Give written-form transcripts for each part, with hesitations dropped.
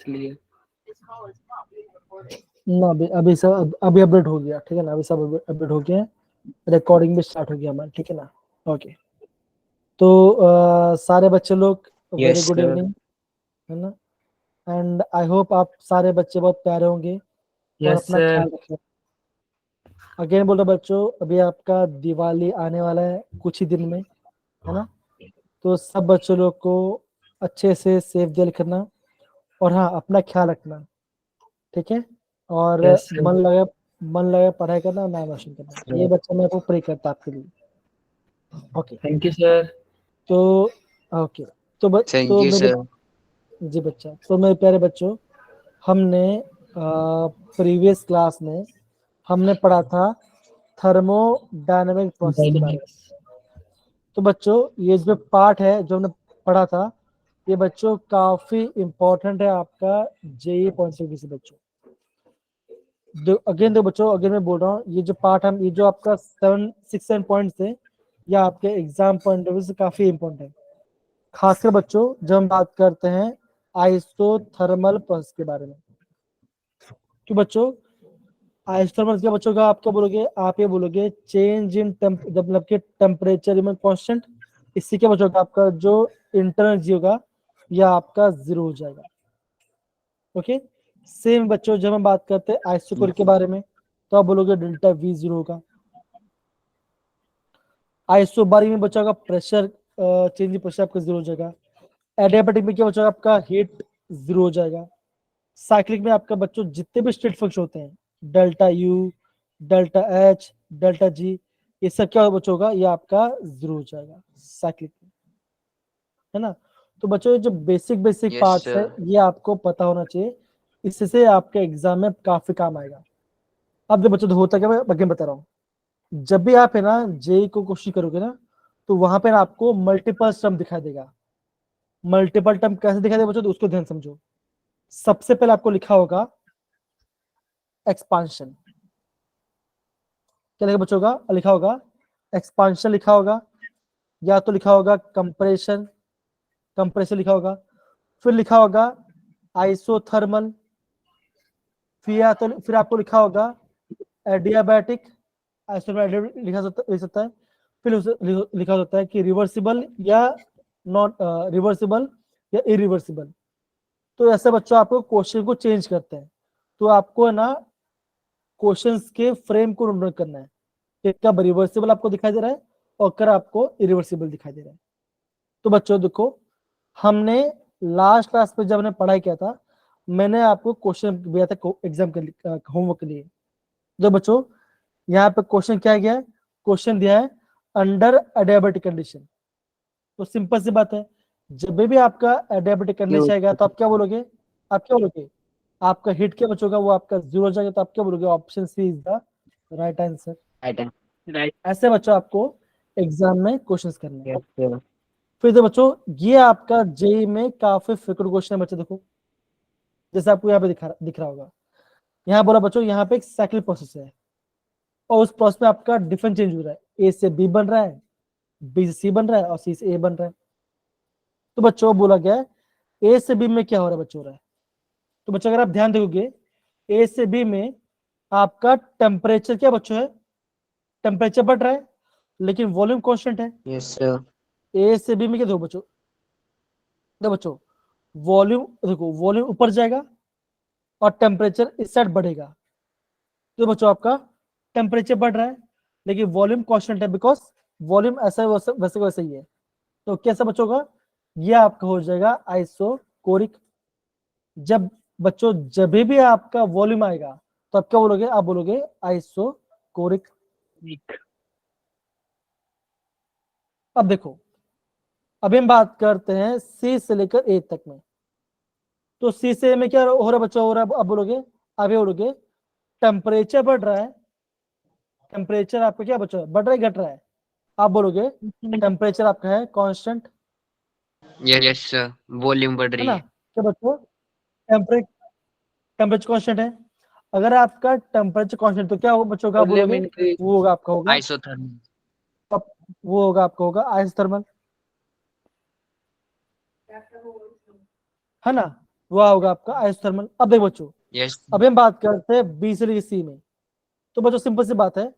इसलिए ना अभी सब अभी अपडेट हो गया, ठीक है ना, अभी सब अपडेट हो गया, रिकॉर्डिंग भी स्टार्ट हो गया हमारा, ठीक है ना। ओके, तो सारे बच्चे लोग very yes good sir. Evening, है ना। एंड आई होप आप सारे बच्चे बहुत प्यारे होंगे और यस अपना सर। ख्याल रखें। अगेन बोल रहा बच्चों, अभी आपका दिवाली आने वाला है कुछ ही दिन में, है ना। तो सब बच्चों लोग को अच्छे से सेफ दिल करना, और हाँ अपना ख्याल रखना, ठीक है। और यस सर। मन लगा पढ़ाई करना, नाम रोशन करना, ये बच्चा मैं को प्रे करता आपके लिए। Okay, thank you sir. तो ओके, थैंक तो यू मेरे, सर। जी बच्चा, तो मेरे प्यारे बच्चों, हमने प्रीवियस क्लास में हमने पढ़ा था थर्मोडायनेमिक प्रोसेस के बारे में। तो बच्चों ये जो पार्ट है जो हमने पढ़ा था, ये बच्चों काफी इंपॉर्टेंट है आपका जेई पॉइंट ऑफ व्यू से बच्चों। अगेन दो बच्चों, अगेन मैं बोल रहा हूँ, ये जो पार्ट हम, ये जो आपका 7 पॉइंट्स थे, या आपके एग्जाम पॉइंट ऑफ व्यू से काफी इंपॉर्टेंट है, खासकर बच्चों जब हम बात करते हैं आइसोथर्मल प्रोसेस के बारे में। तो बच्चों आइसोथर्मल क्या बच्चों का आप क्या बोलोगे, आप ये बोलोगे चेंज इन मतलब कि टेम्परेचर रिमेन कांस्टेंट। इससे क्या बच्चों का आपका जो इंटरनल एनर्जी होगा या आपका जीरो हो जाएगा। ओके, सेम बच्चों जब हम बात करते हैं आइसोकोर के बारे में, तो आप बोलोगे डेल्टा वी जीरो होगा। आइसोबारिक में बच्चों का प्रेशर चेंज इन प्रेशर आपका जीरो हो जाएगा। एडियाबैटिक में क्या बच्चों आपका हीट जीरो हो जाएगा। साइक्लिक में आपका बच्चों जितने भी स्टेट फंक्शन होते हैं, delta U, delta H, delta G, ये सब क्या बच्चों होगा, ये आपका जीरो हो जाएगा साइक्लिक में, है ना। तो बच्चों ये जो बेसिक यस पार्ट्स है, सर। ये आपको पता होना चाहिए, इससे आपके एग्जाम में काफी काम आएगा। अब जो बच्चों होता क्या, मैं आगे बता रहा हूँ, जब भी आप है ना जेई को कोशिश करोगे ना, तो वहां पे आपको मल्टीपल टर्म दिखाई देगा। मल्टीपल टर्म कैसे दिखाई देगा बच्चों, तो उसको ध्यान समझो। सबसे पहले आपको लिखा होगा एक्सपांशन, क्या लिखा बच्चों का, लिखा होगा एक्सपांशन लिखा होगा, या तो लिखा होगा कंप्रेशन, कंप्रेशन लिखा होगा, फिर लिखा होगा आइसोथर्मल, फिर आपको लिखा होगा एडियाबैटिक, आइसोथर्मल लिख सकता है, फिर लिखा होता है कि रिवर्सिबल या नॉट रिवर्सिबल या इरिवर्सिबल। तो ऐसे बच्चों आपको क्वेश्चन को चेंज करते हैं, तो आपको है ना क्वेश्चंस के फ्रेम को नोट करना है कि कब रिवर्सिबल आपको दिखाई दे रहा है और कब आपको इरिवर्सिबल दिखाई दे रहा है। तो बच्चों देखो, हमने लास्ट क्लास में जब हमने पढ़ाई किया था, मैंने आपको क्वेश्चन दिया था एग्जाम के होमवर्क के लिए। जो बच्चों यहाँ पे क्वेश्चन क्या गया है, क्वेश्चन दिया है अंडर एडियाबेटिक कंडीशन। तो सिंपल सी बात है, जब भी आपका एडियाबेटिक कंडीशन आएगा तो आप क्या बोलोगे, आप क्या बोलोगे, आपका हिट क्या बचोगा, वो आपका जीरो हो जाएगा, तो आप क्या बोलोगे, option C is the right answer. Right है। राइट। ऐसे बच्चों आपको एग्जाम में क्वेश्चंस करने हैं। Yes sir. फिर तो बच्चों ये आपका जेई में काफी फ्रिक्वेंट क्वेश्चन है बच्चों, देखो जैसे आपको यहाँ पे दिख रहा होगा, यहाँ बोला बच्चों यहाँ पे एक साइक्लिक प्रोसेस है, और उस प्रोसेस में आपका डिफरेंट चेंज हो रहा है, ए से बी बन रहा है, बी से सी बन रहा है, और सी से ए बन रहा है। तो बच्चों बोला गया है ए से बी में क्या हो रहा है बच्चों, हो रहा है। तो बच्चों अगर आप ध्यान देखोगे, ए से बी में आपका टेम्परेचर क्या बच्चों है, टेम्परेचर बढ़ रहा है, लेकिन वॉल्यूम कांस्टेंट है। Yes sir. ए से बी में क्या देखो बच्चों, देखो बच्चों वॉल्यूम, देखो वॉल्यूम ऊपर जाएगा और टेम्परेचर इस साइड बढ़ेगा। तो बच्चों आपका टेम्परेचर बढ़ रहा है लेकिन वॉल्यूम कांस्टेंट है, बिकॉज वॉल्यूम ऐसा वैसे वैसे ही है। तो कैसा बच्चों का, ये आपका हो जाएगा आइसोकोरिक। जब बच्चों जब भी आपका वॉल्यूम आएगा तो आप क्या बोलोगे, आप बोलोगे आइसोकोरिक। अब देखो, अभी हम बात करते हैं सी से लेकर ए तक में। तो सी से ए में क्या हो रहा है बच्चों, हो रहा है, अब बोलोगे, अभी बोलोगे टेम्परेचर बढ़ रहा है, टेम्परेचर आपका क्या बच्चों बढ़ रहा है घट रहा है, आप बोलोगे टेम्परेचर आपका है कांस्टेंट, यस सर। वॉल्यूम बढ़ है रही ना। है। क्या बच्चों टेम्परेचर कांस्टेंट है, अगर आपका टेम्परेचर कांस्टेंट तो क्या होगा बच्चों का, आप वॉल्यूम बोलोगे इंक्रीज। वो होगा आपका होगा, आइसोथर्मल। वो होगा आपका होगा आइसोथर्मल, है ना। वो होगा आपका आइसोथर्मल। अब देखो बच्चों, Yes. अभी हम बात करते हैं बी से लेकर सी में। तो बच्चों सिंपल सी बात है,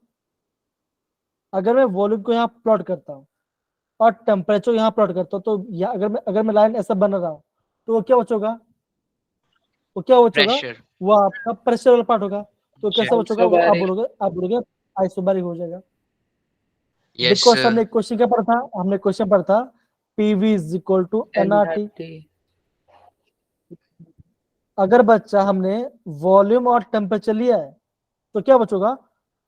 अगर मैं वॉल्यूम को यहाँ प्लॉट करता हूँ और टेम्परेचर यहाँ प्लॉट करता हूँ, तो यहाँ अगर मैं लाइन ऐसा बना रहा हूँ, तो वो क्या बचोगा? वो क्या बचोगा? Pressure. वो आपका प्रेशर वाला पार्ट होगा। तो कैसा बचोगा? वो आइसोबारिक। आप बोलोगे आइसोबारिक हो जाएगा। Yes, because sir. हमने क्वेश्चन क्या पढ़ा था? हमने क्वेश्चन पढ़ा था PV is equal to NRT. NRT. अगर बच्चा हमने वॉल्यूम और टेम्परेचर लिया है, तो क्या बचोगा?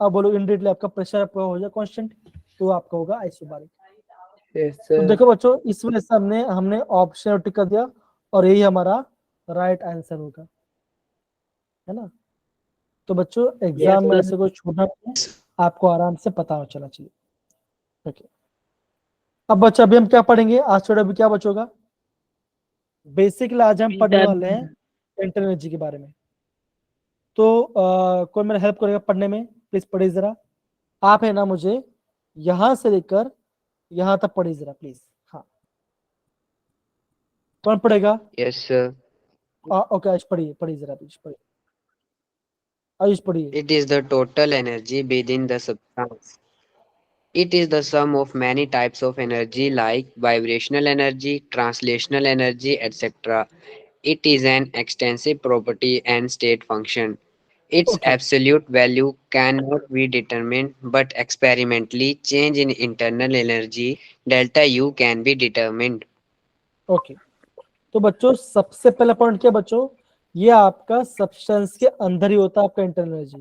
अब बोलो इनडायरेक्टली आपका प्रेशर आपका हो जाए कांस्टेंट, तो आपका होगा आइसोबारिक। यस तो सर। देखो बच्चों, इस वजह से हमने हमने ऑप्शन टिक कर दिया और यही हमारा राइट आंसर होगा, है ना। तो बच्चों यस एग्जाम में सर। ऐसे कोई छूटना नहीं है, आपको आराम से पता हो चला चाहिए। ओके, अब बच्चा अभी हम क्या पढ़ेंगे आज? थोड़ा अभी क्या बचोगा? बेसिकली आज हम पढ़ने वाले हैं इंटरनल एनर्जी के बारे में। तो कोई मेरा हेल्प करेगा पढ़ने में? प्लीज पढ़िए जरा। आप है ना, मुझे यहां से लेकर यहां तक पढ़िए जरा प्लीज। हाँ, कौन पढ़ेगा? Yes, sir. ओके, आयुष पढ़िए, पढ़िए जरा, आयुष पढ़िए, आयुष पढ़िए। It is the total energy within the substance. It is the sum of many types of energy like vibrational energy, translational energy, etc. It is an extensive property and state function. Its okay absolute value cannot be determined, but experimentally change in internal energy delta U can be determined. Okay, तो बच्चों सबसे पहला point क्या बच्चों? ये आपका substance के अंदर ही होता है आपका इंटरनल एनर्जी।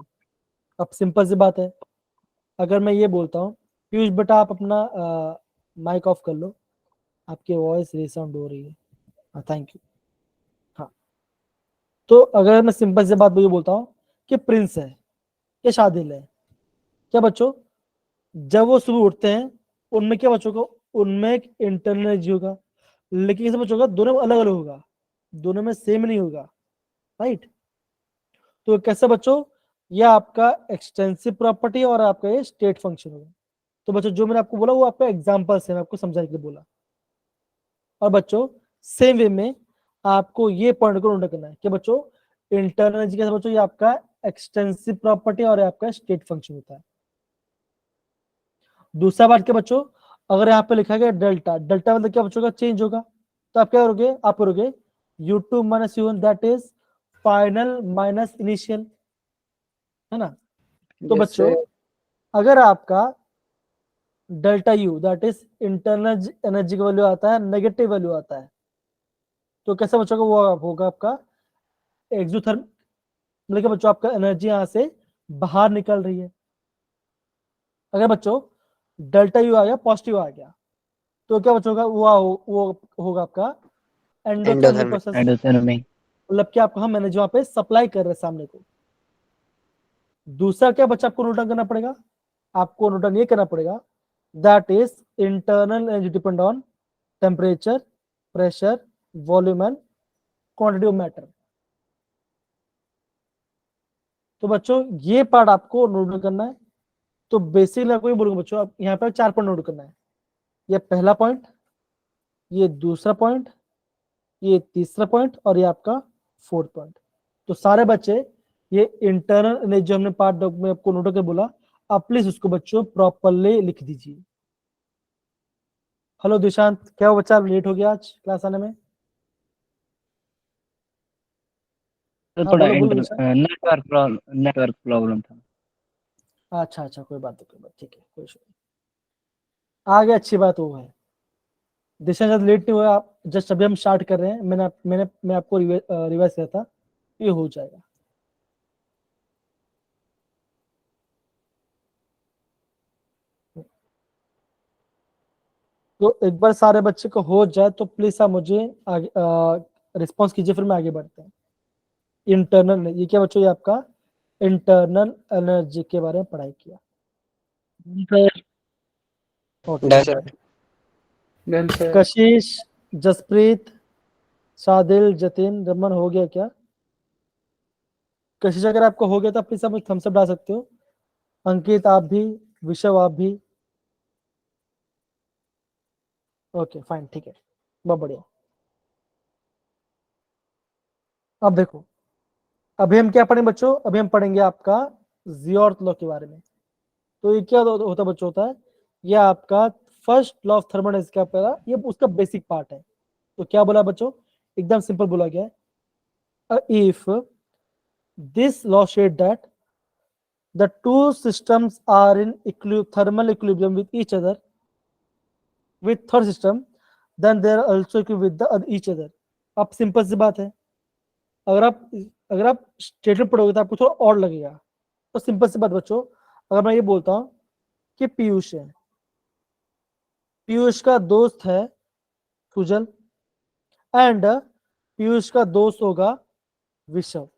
अब सिंपल सी बात है, अगर मैं ये बोलता हूँ पीयूष बेटा आप अपना माइक ऑफ कर लो, आपकी वॉइस रिसाउंड हो रही है। हाँ, थैंक यू। हाँ, तो अगर मैं सिंपल सी बात ये बोलता हूँ कि प्रिंस है या शादिल है, क्या बच्चों? जब वो सुबह उठते हैं, उनमें क्या बच्चों को? उनमें एक इंटरनल एनर्जी होगा, लेकिन कैसे बच्चों का? दोनों अलग अलग होगा, दोनों में सेम नहीं होगा, राइट। तो कैसे बच्चों? ये आपका एक्सटेंसिव प्रॉपर्टी और आपका ये स्टेट फंक्शन होगा। तो बच्चों जो मैंने आपको बोला वो आपका एग्जांपल्स है, मैं आपको समझाने के लिए बोला। और बच्चों सेम वे में आपको ये पॉइंट को नोट करना है कि बच्चों इंटरनल एनर्जी कैसे बच्चों? ये आपका एक्सटेंसिव प्रॉपर्टी और आपका स्टेट फंक्शन होता है। दूसरा बात क्या बच्चों? अगर यहाँ पे लिखा गया डेल्टा, डेल्टा मतलब क्या बच्चों का? चेंज होगा। तो आप क्या करोगे? आप करोगे U2 minus U1, that is final minus initial, है ना। तो यस बच्चों सर। अगर आपका delta U that is internal energy का वैल्यू आता है, नेगेटिव वैल्यू आता है, तो कैसा बच्चों का? वो होगा आपका एक्सोथर्म, मतलब कि बच्चों आपका एनर्जी यहाँ से बाहर निकल रही है। अगर बच्चों डेल्टा यू आ गया, पॉजिटिव आ गया, तो क्या बच्चों का? वो होगा आपका एंडोथर्मिक Endothermic. प्रोसेस। एंडोथर्मिक। मतलब कि आपको हम एनर्जी वहां पे सप्लाई कर रहे हैं सामने को। दूसरा क्या बच्चा आपको नोट डाउन करना पड़ेगा? आपको नोट डाउन ये करना पड़ेगा, that is internal energy depend on temperature, pressure, volume and quantity of matter. तो बच्चों ये पार्ट आपको नोट डाउन करना है। तो बेसिकली आपको ये बोलूंगा बच्चों, आप यहाँ पे 4 पॉइंट नोट करना है। ये पहला पॉइंट, ये दूसरा पॉइंट, ये तीसरा पॉइंट और ये आपका फोर्थ पॉइंट। तो सारे बच्चे ये इंटरनल एनर्जी जो हमने पार्ट में आपको नोट करके बोला, आप प्लीज उसको बच्चों प्रॉपरली लिख दीजिए। हेलो दिशांत, क्या हुआ बच्चा लेट हो गया आज क्लास आने में? तो हाँ थोड़ा बोलो बोलो दिशांत। नेटवर्क प्रॉब्लम था। अच्छा अच्छा, कोई बात नहीं, कोई बात, ठीक है, कोई इशू नहीं। आगे अच्छी बात वो है, दिशांत जब लेट नहीं हुआ, आप जस्ट अभी हम स्टार्ट कर रहे हैं, मैं आपको रिवाइज किया था, ये हो जाएगा। तो एक बार सारे बच्चे को हो जाए तो प्लीज आप मुझे आगे रिस्पॉन्स कीजिए, फिर मैं आगे बढ़ते हैं। इंटरनल, ये क्या बच्चों? ये आपका इंटरनल एनर्जी के बारे में पढ़ाई किया। Sir. Okay Done, fine. sir. Done sir. कशिश, जसप्रीत, सादिल, जतिन, रमन हो गया क्या? कशिश अगर आपको हो गया तो प्लीज आप मुझे थम्स अप डाल सकते हो। अंकित आप भी, विशव आप भी। ओके फाइन, ठीक है, बहुत बढ़िया। अब देखो, अभी हम क्या पढ़ेंगे बच्चों, अभी हम पढ़ेंगे आपका जियोर्थ लॉ के बारे में। तो ये क्या होता बच्चों, होता है ये आपका फर्स्ट लॉ ऑफ थर्मोडायनेमिक्स का पहला, ये उसका बेसिक पार्ट है। तो क्या बोला बच्चों, एकदम सिंपल बोला गया है, if this law state that the two systems are in thermal equilibrium with each other, with third system, then they are also equilibrium with the each other. अब सिंपल सी बात है, अगर आप स्टेटमेंट पढ़ोगे तो आपको थोड़ा और लगेगा। तो सिंपल सी बात बच्चों, अगर मैं ये बोलता हूं कि पीयूष है, पीयूष का दोस्त है सुजल, एंड पीयूष का दोस्त होगा विषव,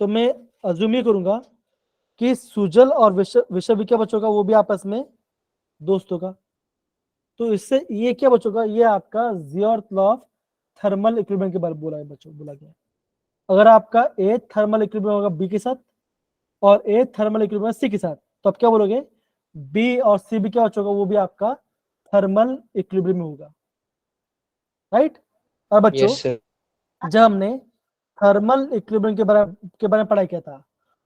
तो मैं अज्यूम ये करूंगा कि सुजल और विषव भी क्या बच्चों का, वो भी आपस में दोस्त होगा। तो इससे ये क्या बच्चों, ये आपका जियोर्थ लॉ ऑफ थर्मल इक्विलिब्रियम के बारे में बोला है बच्चों, बोला गया। अगर आपका ए थर्मल इक्विलिब्रियम होगा बी के साथ और ए थर्मल इक्विलिब्रियम सी के साथ, तो आप क्या बोलोगे, बी और सी भी क्या बच्चों, वो भी आपका थर्मल इक्विलिब्रियम में होगा, राइट। और बच्चों Yes, sir. जब हमने थर्मल इक्विलिब्रियम के बारे में पढ़ाई किया था,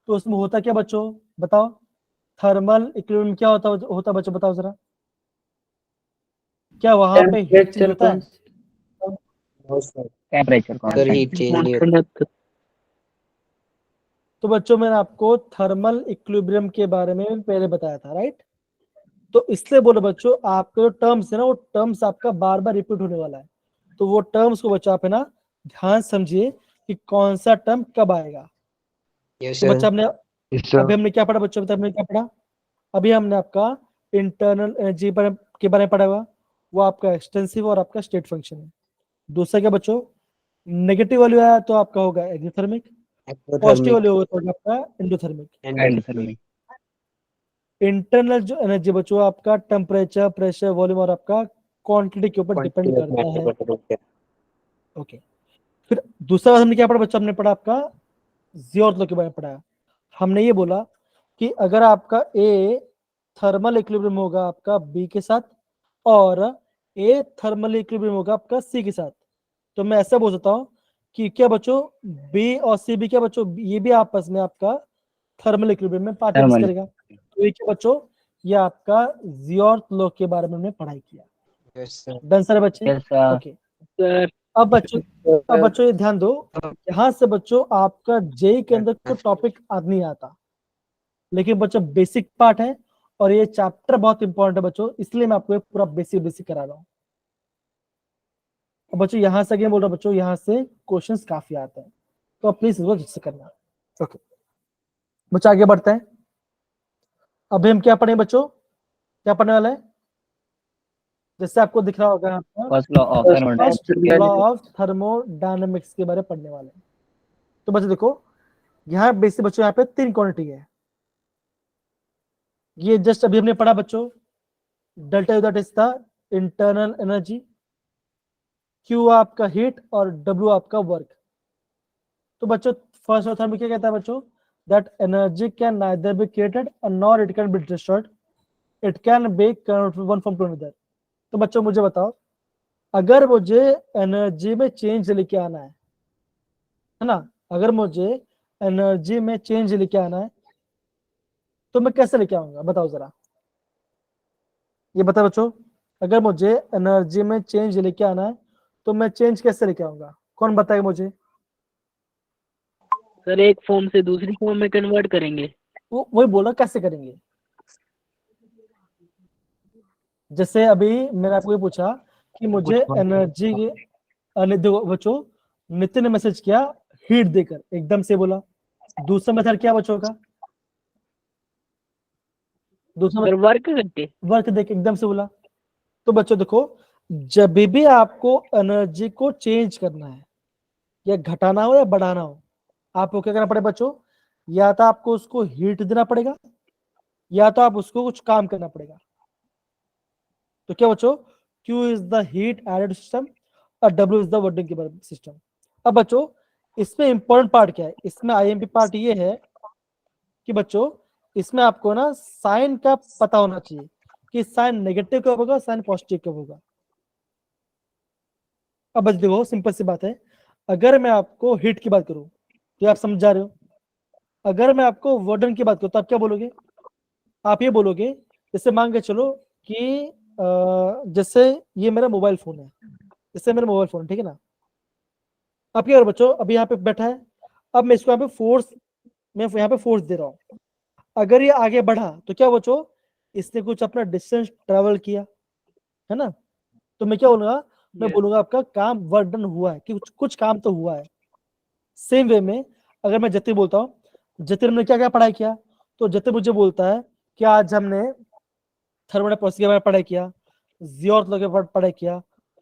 तो उसमें होता क्या बच्चों, बताओ, थर्मल इक्विलिब्रियम क्या होता बच्चों, बताओ जरा, क्या वहां पे हीट चेंज होता है? No, sir. Temperature Sir, heat change नहीं होता. कांस्टेंट। तो बच्चों मैंने आपको थर्मल इक्विलिब्रियम के बारे में पहले बताया था, राइट। तो इसलिए बोलो बच्चों, आपके जो टर्म्स है ना, वो टर्म्स आपका बार बार रिपीट होने वाला है। तो वो टर्म्स को बच्चों आप है ना ध्यान समझिए कि कौन सा टर्म कब आएगा। Yes, तो sir. बच्चा हमने अभी हमने क्या पढ़ा बच्चों, हमने क्या पढ़ा, अभी हमने आपका इंटरनल एनर्जी के बारे में पढ़ा हुआ, वो आपका एक्सटेंसिव और आपका स्टेट फंक्शन है। दूसरा क्या बच्चों, नेगेटिव वैल्यू आया तो आपका होगा एक्सोथर्मिक, पॉजिटिव Ectothermic वैल्यू होगा तो आपका एंडोथर्मिक। endothermic. इंटरनल जो एनर्जी बच्चों आपका टेम्परेचर, प्रेशर, वॉल्यूम और आपका क्वांटिटी के ऊपर डिपेंड Quantity of करता है। matter होता है. ओके, फिर दूसरा बात हमने क्या पढ़ा बच्चों, हमने पढ़ा आपका जियोर्थ लॉ के बारे में पढ़ा। हमने ये बोला कि अगर आपका ए थर्मल इक्विलिब्रियम होगा आपका बी के साथ और ए थर्मल इक्विलिब्रियम होगा आपका सी के साथ, तो मैं ऐसा बोल सकता हूँ कि क्या बच्चों, बी और सी भी क्या बच्चों, ये भी आपस में आपका थर्मल इक्विलिब्रियम में पार्टिसिपेट थर्मल करेगा। तो ये क्या बच्चों, ये आपका जियोर्थ लॉ के बारे में हमने पढ़ाई किया। Yes, sir. डन सारे बच्चे, जैसा ओके। सर अब बच्चों ये ध्यान दो, यहाँ से बच्चों आपका जेई के अंदर कोई टॉपिक आज नहीं आता, लेकिन बच्चों बेसिक पार्ट है और ये चैप्टर बहुत इंपॉर्टेंट है बच्चों, इसलिए मैं आपको पूरा बेसिक करा रहा हूँ। अब बच्चों यहाँ से बोल रहा हूँ बच्चों, यहाँ से क्वेश्चंस काफी आते हैं, तो प्लीज इसको अच्छे से करना। ओके बच्चों आगे बढ़ते हैं। अभी हम क्या पढ़ें बच्चों, क्या पढ़ने वाले हैं, जैसे आपको दिख रहा होगा first law of first thermodynamics. Law of thermodynamics के बारे में पढ़ने वाले हैं। तो बच्चों देखो, यहाँ बेसिक बच्चों यहाँ पे 3 क्वांटिटी है, ये जस्ट अभी हमने पढ़ा बच्चों, delta that is the internal energy, q आपका हीट और डब्ल्यू आपका वर्क। तो बच्चों फर्स्ट ऑथर में क्या कहता है बच्चों, that energy can neither be created और nor it can be destroyed, it can be converted one from to another. तो बच्चों मुझे बताओ, अगर मुझे एनर्जी में चेंज लेके आना है ना, अगर मुझे एनर्जी में चेंज लेके आना है तो मैं कैसे लेके आऊंगा, बताओ जरा, ये बताओ बच्चों, अगर मुझे एनर्जी में चेंज लेके आना है तो मैं चेंज कैसे लेके आऊंगा, कौन बताएगा मुझे? सर एक फॉर्म से दूसरी फॉर्म में कन्वर्ट करेंगे। वो वही बोला कैसे करेंगे। जैसे अभी मैंने आपको ये पूछा कि मुझे एनर्जी देखो बच्चों, नितिन ने मैसेज किया हीट देकर, एकदम से बोला। दूसरा मेथड क्या बच्चों का, दूसरा सर वर्क करके। वर्क देकर एकदम से बोला। तो बच्चों देखो, जब भी आपको एनर्जी को चेंज करना है या घटाना हो या बढ़ाना हो, आपको क्या करना पड़ेगा बच्चों, या तो आपको उसको हीट देना पड़ेगा या तो आप उसको कुछ काम करना पड़ेगा। तो क्या बच्चों, Q is the heat added system और W is the working cable system. अब बच्चों इसमें इंपॉर्टेंट पार्ट क्या है, इसमें आईएमपी पार्ट ये है कि बच्चों इसमें आपको ना साइन का पता होना चाहिए कि साइन नेगेटिव कब होगा, साइन पॉजिटिव कब होगा। अब बच्चों देखो सिंपल सी बात है, अगर मैं आपको हीट की बात करूं तो आप समझ जा रहे हो। अगर मैं आपको वर्डन की बात करूं तो आप क्या बोलोगे? आप ये बोलोगे, जैसे मान के चलो कि जैसे ये मेरा मोबाइल फोन है, जैसे मेरा मोबाइल फोन, ठीक है ना। अब क्या करो बच्चों, अभी यहाँ पे बैठा है, अब मैं इसको यहाँ पे फोर्स, मैं यहाँ पे फोर्स दे रहा हूँ। अगर ये आगे बढ़ा तो क्या बच्चों, इसने कुछ अपना डिस्टेंस ट्रेवल किया, है ना। तो मैं क्या बोलूंगा, मैं Yes. बोलूंगा आपका काम वर्क डन हुआ है, कि कुछ काम तो हुआ है। सेम वे में अगर मैं जतिन बोलता हूँ, जतिन ने क्या क्या पढ़ाई किया, तो जतिन मुझे बोलता है कि आज हमने थर्मोडायनामिक्स के बारे में पढ़ाई किया, जियोर्थ लॉ के बारे में पढ़ाई किया,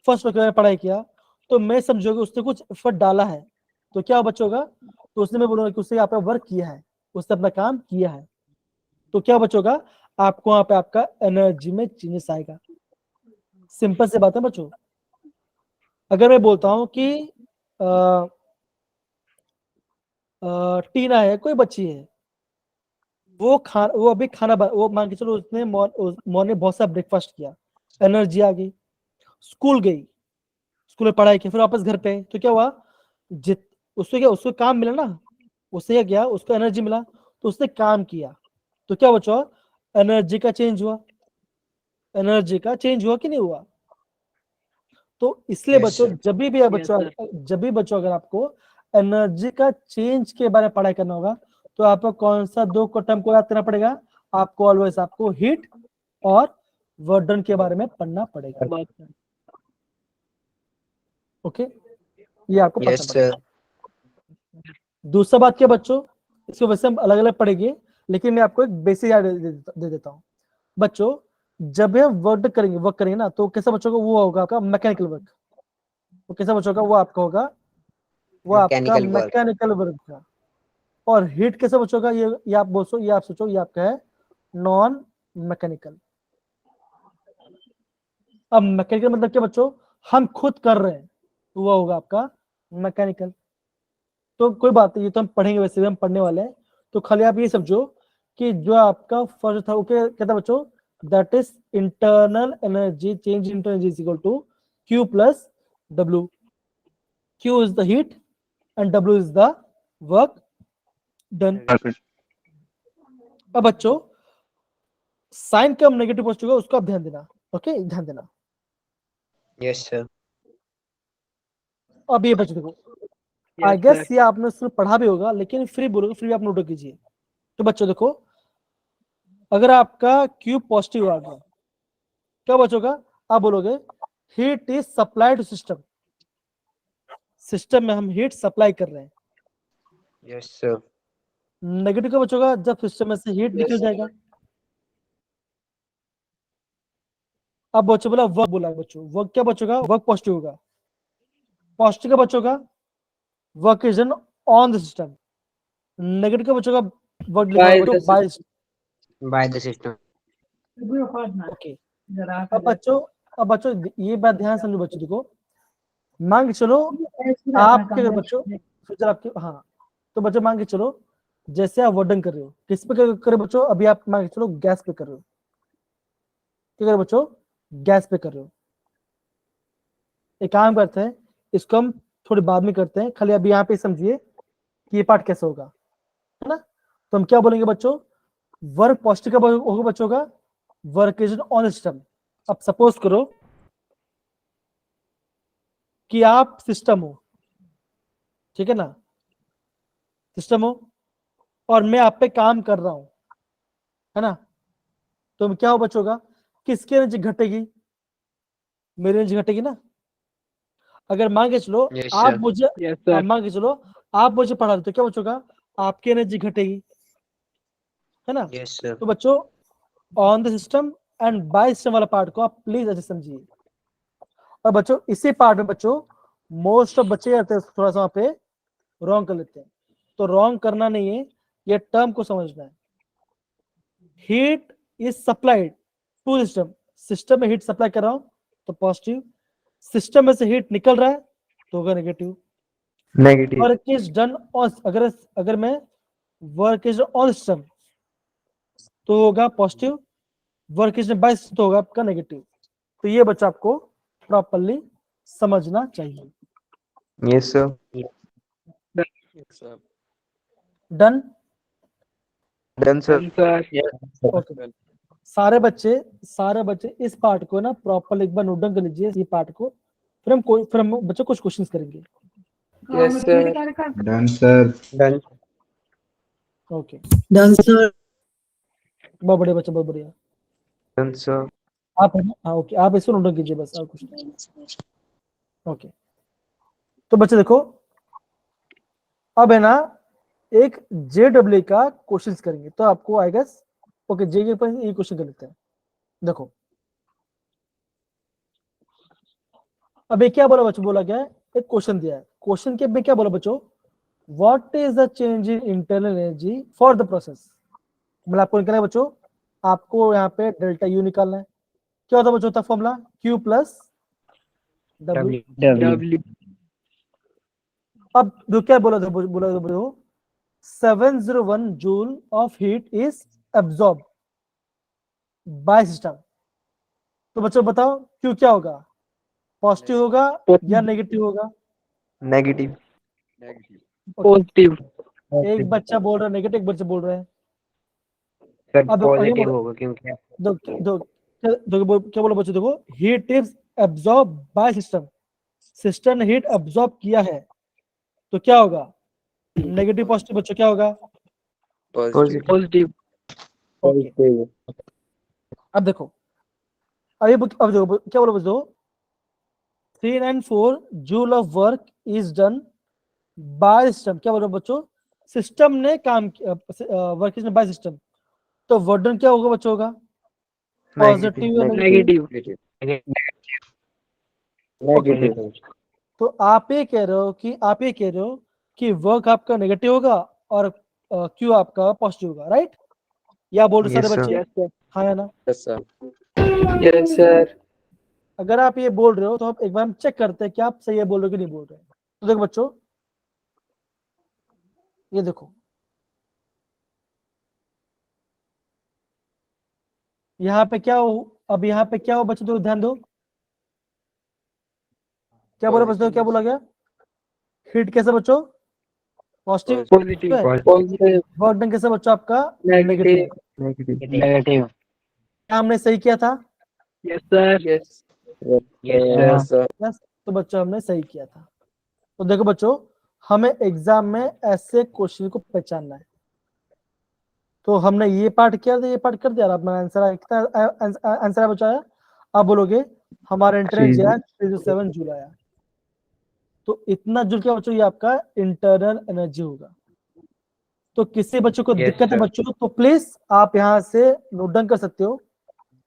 फर्स्ट लॉ के बारे में पढ़ाई किया। तो मैं समझोगे उसने कुछ एफर्ट डाला है, तो क्या बच्चा होगा, तो उसने, मैं बोलूंगा कि उसने यहाँ पे वर्क किया है, उसने अपना काम किया है। तो क्या बचोगा, आपको वहां पे आपका एनर्जी में चेंजेस आएगा। सिंपल से बात है बच्चों। अगर मैं बोलता हूं कि टीना है, कोई बच्ची है, वो अभी वो मान के चलो उसने मॉर्निंग बहुत सारा ब्रेकफास्ट किया, एनर्जी आ गई, स्कूल गई, स्कूल में पढ़ाई की, फिर वापस घर पे, तो क्या हुआ, जित उसको काम मिला ना, उससे क्या किया, उसको एनर्जी मिला, तो उसने काम किया। तो क्या बच्चों, एनर्जी का चेंज हुआ, एनर्जी का चेंज हुआ कि नहीं हुआ। तो इसलिए Yes, बच्चों, sir. जब भी बच्चों अगर आपको एनर्जी का चेंज के बारे में पढ़ाई करना होगा, तो आपको कौन सा दो को टर्म को याद करना पड़ेगा, आपको ऑलवेज आपको हीट और वर्डन के बारे में पढ़ना पड़ेगा। बात ओके, ये आपको Yes, पढ़ना पड़ेगा। sir. दूसरा बात क्या बच्चों, इसको वैसे हम अलग अलग पढ़ेंगे, लेकिन मैं आपको एक बेसिक आइडिया दे देता हूँ। बच्चों, जब हम वर्क करेंगे ना, तो कैसा बच्चों का वो होगा, आपका मैकेनिकल वर्क। वो कैसा बच्चों का, वो आपका होगा, वो आपका Mechanical work. मैकेनिकल वर्क का। और हीट कैसे बच्चों का, ये आप बोलो, ये आप सोचो, ये आपका है नॉन मैकेनिकल। अब मैकेनिकल मतलब क्या बच्चों, हम खुद कर रहे हैं, तो वो होगा आपका मैकेनिकल। तो कोई बात नहीं, ये तो हम पढ़ेंगे, वैसे भी हम पढ़ने वाले हैं। तो खाली आप ये समझो कि जो आपका फर्स्ट था वो क्या था बच्चों, that is internal energy change, internal energy is equal to Q plus W। Q is the heat and W is the work done. अब बच्चों, साइन कम नेगेटिव पॉजिटिव होगा, उसको आप ध्यान देना। ओके, ध्यान देना। Yes, sir. अब ये बच्चों देखो, आई Yes, गेस sir. ये आपने उसमें पढ़ा भी होगा, लेकिन फ्री बोलोगे, फ्री आप नोट कीजिए। तो बच्चों देखो, अगर आपका Q पॉजिटिव आ गया, क्या बचोगा, आप बोलोगे heat is supply to system, system में हम हीट सप्लाई कर रहे हैं। Yes, sir. नेगेटिव का बचोगा, जब सिस्टम में से हीट निकल जाएगा। अब बच्चों बोला वर्क, बोला बच्चों, वर्क क्या बचोगा, वर्क पॉजिटिव होगा। पॉजिटिव का बचोगा, work is done on the system. Negative का बचोगा, वर्क लिखा होगा बच्चों by. By the system. Okay, अब बच्चों ये बात ध्यान से समझो बच्चों, देखो मान के चलो आपके अगर बच्चों फ्यूचर आपके, हाँ, तो बच्चों मान के चलो, जैसे आप वर्डन कर रहे हो, किस पे कर रहे हो बच्चों, अभी आप मान के चलो गैस पे कर रहे हो, क्या कर रहे हो बच्चों, गैस पे कर रहे हो। एक काम करते हैं, इसको हम थोड़ी बाद में करते हैं, खाली अभी यहाँ पे समझिए कि ये पार्ट कैसे होगा, है ना। तो हम क्या बोलेंगे बच्चों, वर्क पॉजिटिव का होगा बच्चों का, वर्क इज ऑन सिस्टम। अब सपोज करो कि आप सिस्टम हो, ठीक है ना, सिस्टम हो, और मैं आप पे काम कर रहा हूं, है ना। तो क्या हो बच्चों का, किसकी एनर्जी घटेगी, मेरी एनर्जी घटेगी ना। अगर मान के चलो Yes, आप sir. मुझे, Yes, sir. मान के चलो आप मुझे पढ़ा रहे, तो क्या बच्चों का, आपकी एनर्जी घटेगी, है ना। Yes, sir. तो बच्चों, on the system and by system वाला पार्ट को आप प्लीज अच्छे समझिए। और बच्चों इसी पार्ट में बच्चों मोस्ट ऑफ बच्चे रहते हैं, थोड़ा सा वहां पे रॉन्ग कर लेते हैं। तो रॉन्ग करना नहीं है, ये टर्म को समझना है। Heat is supplied to system, system में हीट सप्लाई कर रहा हूं तो पॉजिटिव, सिस्टम में से हीट निकल रहा है तो होगा negative. Negative. Work is done on, अगर मैं वर्क इज ऑन सिस्टम तो होगा positive, work is by system तो होगा आपका नेगेटिव। तो ये बच्चा आपको प्रॉपरली समझना चाहिए। Yes, sir. Done? Done, sir. sir. Okay, सारे बच्चे इस पार्ट को ना प्रॉपर एक बार नोट डाउन कर लीजिए, ये पार्ट को, फिर हम बच्चों कुछ क्वेश्चंस करेंगे। Yes, sir. Done, sir. Done. Okay, done sir. बहुत बढ़िया बच्चा, बहुत बढ़िया। Done, sir. आप है ना, हाँ ओके, आप इसको नोट डाउन कीजिए बस, और कुछ नहीं। ओके, तो बच्चे देखो, अब है ना एक JW का क्वेश्चंस करेंगे, तो आपको आई गेस ओके जे के पर ये क्वेश्चन कर लेते हैं। देखो अब ये क्या बोला बच्चों, बोला गया है एक क्वेश्चन दिया है, क्वेश्चन के में क्या बोला बच्चों, what is the change in internal energy for the process. मतलब आपको निकालना है बच्चों, आपको यहाँ पे डेल्टा यू निकालना है। क्या होता है बच्चों, होता formula Q plus W। W अब जो क्या बोला था, बोला 701 joule of heat is absorb by system. तो बच्चों बताओ Q क्या होगा, पॉजिटिव होगा या नेगेटिव होगा? Negative. पॉजिटिव। एक बच्चा बोल रहा है नेगेटिव, एक बच्चा बोल रहा है सर अब आगे पॉजिटिव बोलो। होगा क्योंकि क्या बोला बच्चों, देखो heat is absorb by system, system ने हीट एब्जॉर्ब किया है, तो क्या होगा, नेगेटिव पॉजिटिव बच्चों क्या होगा? Positive. पॉजिटिव। ओके, अब देखो अब देखो क्या बोला बच्चों, 394 joule of work is done by system. क्या बोल रहे हो बच्चों, सिस्टम ने काम किया, वर्क इज बाय सिस्टम, तो वर्क डन क्या होगा बच्चों, होगा पॉजिटिव या नेगेटिव? नेगेटिव। Negative. तो आप ये कह रहे हो कि वर्क आपका नेगेटिव होगा और क्यू आपका पॉजिटिव होगा, राइट? या बोल रहे Yes, सारे sir. बच्चे? Yes sir. हाँ या ना? Yes, sir. Yes, sir. अगर आप ये बोल रहे हो तो हम एक बार हम चेक करते हैं कि आप सही है बोल रहे हो कि नहीं बोल रहे। तो देखो बच्चों, ये देखो यहाँ पे क्या हो, अब यहाँ पे क्या हो बच्चों, तो ध्यान दो, क्या बोला बच्चों, क्या बोला गया, हीट कैसे बच्चों, पॉजिटिव पॉजिटिव। है, Positive. वर्क डन कैसे बच्चों आपका नेगेटिव। Negative. नेगेटिव। क्या हमने सही किया था? Yes sir. Yes. Yes sir. Yes, तो बच्चों हमने सही किया था। तो देखो बच्चों, हमें एग्जाम में ऐसे क्वेश्चन को पहचानना है, तो हमने ये पार्ट किया था, ये पार्ट कर दिया, और अपना आंसर बचाया। अब बोलोगे हमारा इंटरनेट जो है 307 जूल आया, तो इतना जूल क्या बच्चों, ये आपका इंटरनल एनर्जी होगा। तो किसी बच्चों को Yes, दिक्कत है sir. बच्चों, तो प्लीज आप यहाँ से नोट डाउन कर सकते हो,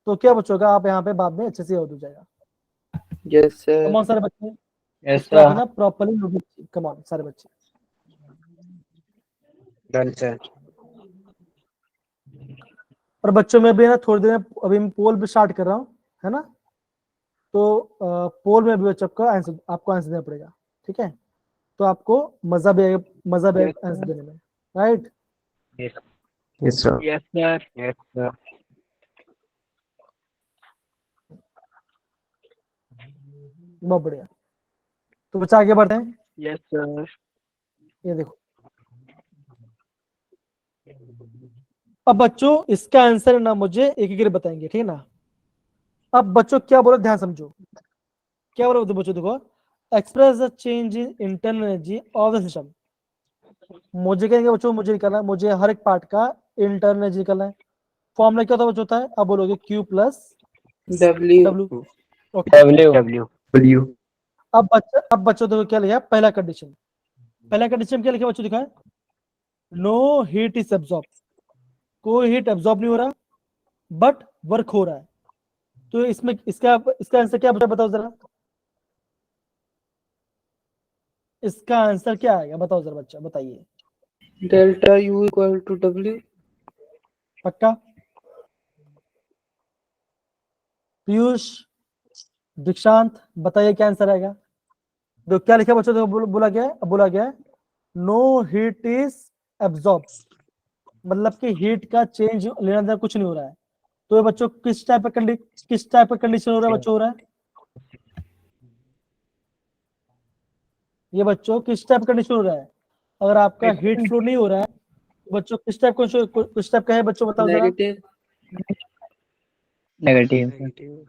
तो क्या बच्चों का आप यहाँ पे बाद में अच्छे से याद हो जाएगा। Yes, sir. कम ऑन सारे बच्चे, यस इसको आप सर। ना प्रॉपर्ली नोट, कम ऑन सारे बच्चे। Done sir. और बच्चों में भी ना थोड़ी देर में अभी मैं पोल भी स्टार्ट कर रहा हूँ, है ना, तो पोल में भी बच्चों का आंसर आपको आंसर देना पड़ेगा, ठीक है? तो आपको मजा भी आएगा आंसर देने में, right? Yes, sir. Yes sir. Yes sir. बहुत बढ़िया, तो बच्चा आगे बढ़ते हैं। Yes sir. ये देखो, अब बच्चों इसका आंसर ना मुझे एक एक बताएंगे, ठीक है ना? अब बच्चों क्या बोला, ध्यान समझो, क्या बोला बच्चों, देखो express the change in internal energy of the system. मुझे कहेंगे बच्चों, मुझे निकालना है, मुझे हर एक पार्ट का इंटरनल एनर्जी निकालना है। फॉर्मूला क्या होता है बच्चों, होता है, अब बोलोगे Q plus W. W। Okay, W. W. अब बच्चों देखो क्या लिखा है, पहला कंडीशन क्या लिखा बच्चों, दिखा है, नो हीट इज एब्जॉर्ब, कोई हीट एब्जॉर्ब नहीं हो रहा बट वर्क हो रहा है। तो इसमें इसका आंसर क्या बताओ जरा, इसका आंसर क्या आएगा, बताओ जरा बच्चा, बताइए। Delta U equal to W. पक्का? पीयूष, दीक्षांत, बताइए क्या आंसर आएगा। तो क्या लिखा बच्चों, देखो बोला गया है नो हीट इज एब्जॉर्ब, मतलब कि हीट का चेंज लेना देना कुछ नहीं हो रहा है। तो ये बच्चों किस टाइप का कंडीशन हो रहा है बच्चों, हो रहा है ये बच्चों किस टाइप का कंडीशन हो रहा है, अगर आपका हीट फ्लो नहीं हो रहा है, बच्चों किस टाइप का है बच्चों, बताओ जरा। Negative. नेगेटिव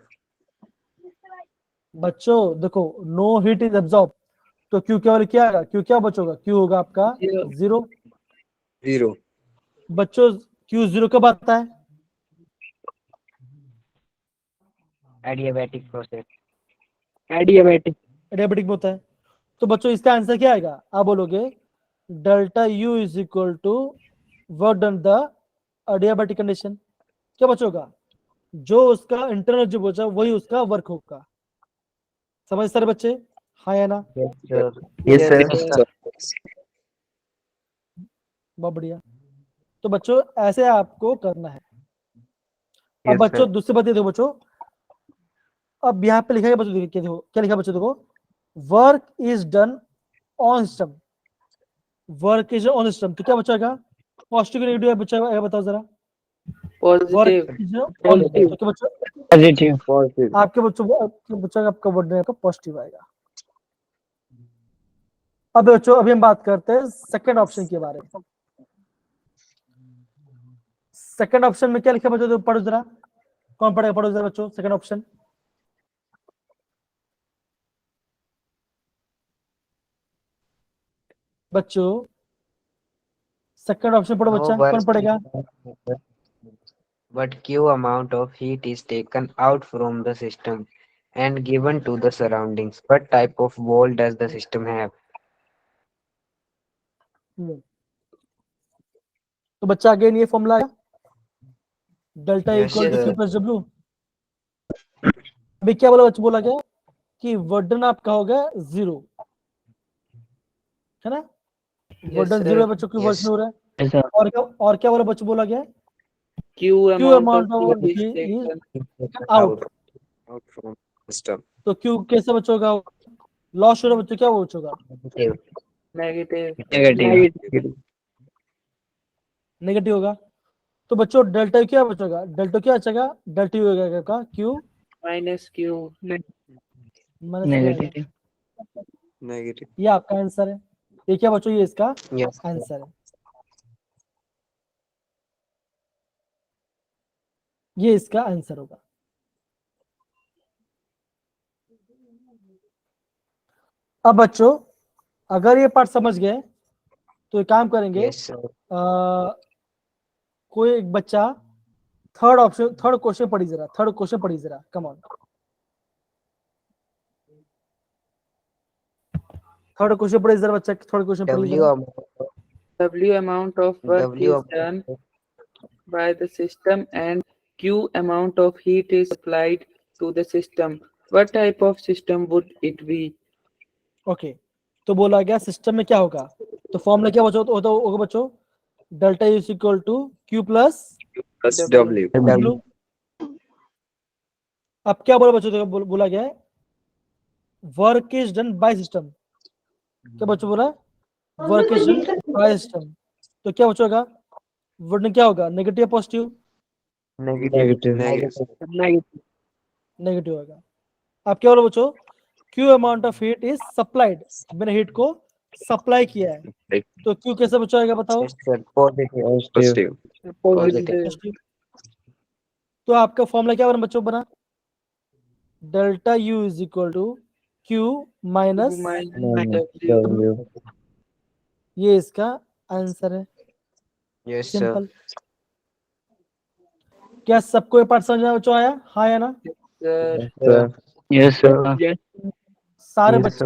बच्चों देखो, नो हीट इज एब्जॉर्ब, तो क्यू केवल क्या आएगा, क्यू क्या बचोगा, क्यू होगा आपका Zero. 0। 0 बच्चों क्यू 0 कब आता है, एडियाबैटिक प्रोसेस एडियाबैटिक एडियाबेटिक में होता है। तो बच्चों इसका आंसर क्या आएगा, आप बोलोगे delta U is equal to work done the adiabatic condition. क्या बचोगा, जो उसका इंटरनल जो बचा वही उसका वर्क होगा। समझ सारे बच्चे, हाँ या ना। यस सर बहुत बढ़िया। तो बच्चों ऐसे आपको करना है। अब Yes, बच्चों sir. दूसरी बात ये देखो बच्चों, अब यहाँ पे लिखा है बच्चों, देखो क्या लिखा है बच्चों, देखो work is done on system, work is on system, तो क्या बचेगा, पॉजिटिव नेगेटिव बचेगा, बताओ जरा। Work Positive. Is on system, तो क्या बच्चों, पॉजिटिव positive आपके बच्चों का आपका वर्ड का पॉजिटिव आएगा। अब बच्चों अभी हम बात करते हैं सेकंड ऑप्शन के बारे में। सेकंड ऑप्शन में क्या लिखा है बच्चों, तो पढ़ो जरा, कौन पढ़ेगा, पढ़ो जरा बच्चों सेकंड ऑप्शन। बच्चों सेकंड ऑप्शन पढ़ो no बच्चा, कौन burst पढ़ेगा। but q amount of heat is taken out from the system and given to the surroundings. What type of wall does the system have? तो बच्चा अगेन ये formula है, delta Yes, equal to sir. Q plus W. अभी क्या बोला बच्चा, बोला गया कि वर्डन आपका होगा 0, है ना, Yes, वर्डन 0 sir. है बच्चों, की वर्क Yes. नहीं हो रहा है। Yes, sir. और क्या बोला बच्चों, बोला गया Q Q amount of amount heat is of taken. Out, Out from system. तो क्यू कैसे बच्चों का लॉस हो रहा है बच्चों, क्या वो होगा, Negative. Negative. नेगेटिव नेगेटिव होगा। तो बच्चों डेल्टा यू क्या बचेगा, डेल्टा क्या बचेगा, डेल्टा यू होगा q Minus Q. Minus q आएगा। Negative Negative. ये आपका आंसर है, ये क्या बच्चों, ये इसका Yes. आंसर है, ये इसका आंसर होगा। अब बच्चों अगर ये पार्ट समझ गए तो एक काम करेंगे, Yes, sir. कोई एक बच्चा थर्ड क्वेश्चन पढ़ी जरा, कम ऑन। थर्ड क्वेश्चन पढ़ी जरा बच्चा, थर्ड क्वेश्चन पढ़ी W जरा। amount W amount of work W is done by the system and Q amount of heat is applied to the system. What type of system would it be? Okay, तो बोला गया system में क्या होगा, तो formula क्या बच्चों होगा बच्चों, delta is equal to Q plus plus W. W. W. अब क्या बोला बच्चों, देखो बोला गया है work is done by system, क्या बच्चों बोला, work is done by system, तो क्या बच्चों होगा, वर्ड क्या होगा, नेगेटिव पॉजिटिव, Negative. नेगेटिव होगा। अब क्या बोला बच्चों, Q amount of heat is supplied, मैंने हीट को सप्लाई किया है, तो क्यू कैसे बच्चों आएगा बताओ, Yes, sir. Positive. Positive. Positive. Positive. तो आपका फॉर्मूला क्या बना बच्चों, बना delta U is equal to Q minus, Minus W. ये इसका आंसर है, Yes, sir. सिंपल। क्या सबको ये पार्ट समझ में बच्चों आया, हाँ या ना। Sir. यस सर सारे Yes, बच्चे